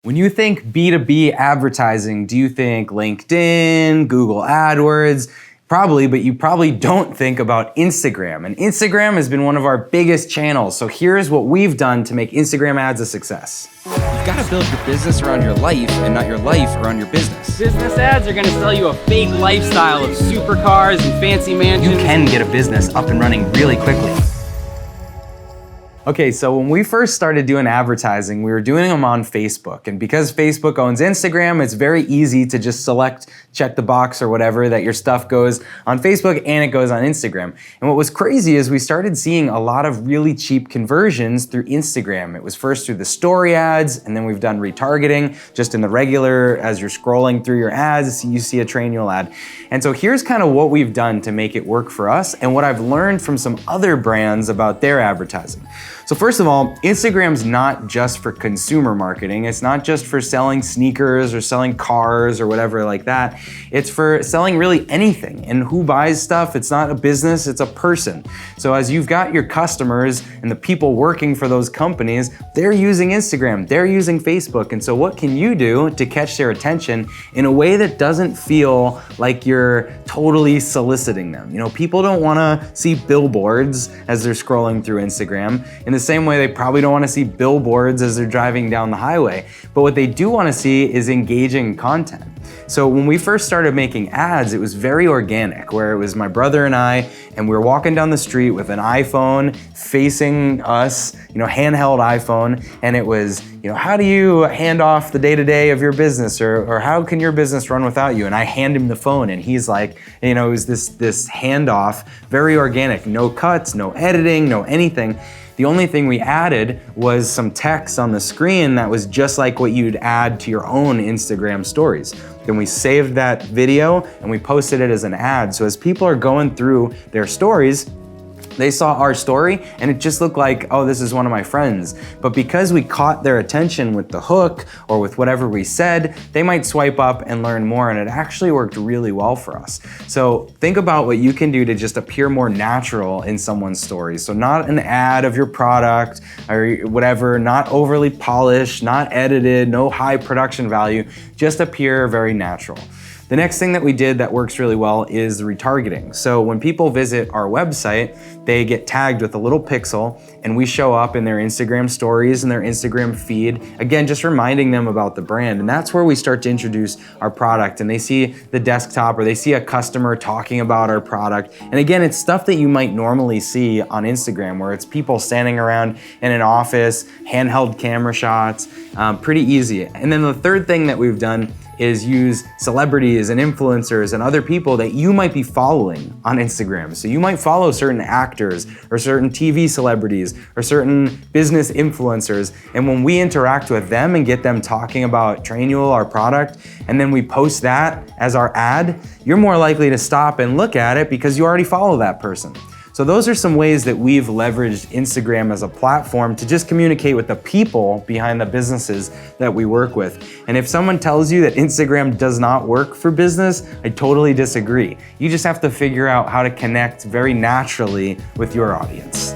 When you think B2B advertising, do you think LinkedIn, Google AdWords? Probably, but you probably don't think about Instagram. And Instagram has been one of our biggest channels. So here's what we've done to make Instagram ads a success. You've got to build your business around your life and not your life around your business. Business ads are going to sell you a fake lifestyle of supercars and fancy mansions. You can get a business up and running really quickly. Okay, so when we first started doing advertising, we were doing them on Facebook. And because Facebook owns Instagram, it's very easy to just check the box or whatever that your stuff goes on Facebook and it goes on Instagram. And what was crazy is we started seeing a lot of really cheap conversions through Instagram. It was first through the story ads, and then we've done retargeting just in the regular, as you're scrolling through your ads, you see a Trainual ad. And so here's kind of what we've done to make it work for us and what I've learned from some other brands about their advertising. So first of all, Instagram's not just for consumer marketing. It's not just for selling sneakers or selling cars or whatever like that. It's for selling really anything. And who buys stuff? It's not a business, it's a person. So as you've got your customers and the people working for those companies, they're using Instagram, they're using Facebook. And so what can you do to catch their attention in a way that doesn't feel like you're totally soliciting them? You know, people don't wanna see billboards as they're scrolling through Instagram. In the same way, they probably don't want to see billboards as they're driving down the highway. But what they do want to see is engaging content. So when we first started making ads, it was very organic, where it was my brother and I, and we were walking down the street with an iPhone facing us, handheld iPhone, and it was, how do you hand off the day-to-day of your business, or how can your business run without you? And I hand him the phone, and he's like, it was this handoff, very organic, no cuts, no editing, no anything. The only thing we added was some text on the screen that was just like what you'd add to your own Instagram stories. Then we saved that video and we posted it as an ad. So as people are going through their stories, they saw our story and it just looked like, oh, this is one of my friends. But because we caught their attention with the hook or with whatever we said, they might swipe up and learn more, and it actually worked really well for us. So think about what you can do to just appear more natural in someone's stories. So not an ad of your product or whatever, not overly polished, not edited, no high production value, just appear very natural. The next thing that we did that works really well is retargeting. So when people visit our website, they get tagged with a little pixel and we show up in their Instagram stories and their Instagram feed. Again, just reminding them about the brand. And that's where we start to introduce our product, and they see the desktop or they see a customer talking about our product. And again, it's stuff that you might normally see on Instagram, where it's people standing around in an office, handheld camera shots, pretty easy. And then the third thing that we've done is use celebrities and influencers and other people that you might be following on Instagram. So you might follow certain actors or certain TV celebrities or certain business influencers. And when we interact with them and get them talking about Trainual, our product, and then we post that as our ad, you're more likely to stop and look at it because you already follow that person. So those are some ways that we've leveraged Instagram as a platform to just communicate with the people behind the businesses that we work with. And if someone tells you that Instagram does not work for business, I totally disagree. You just have to figure out how to connect very naturally with your audience.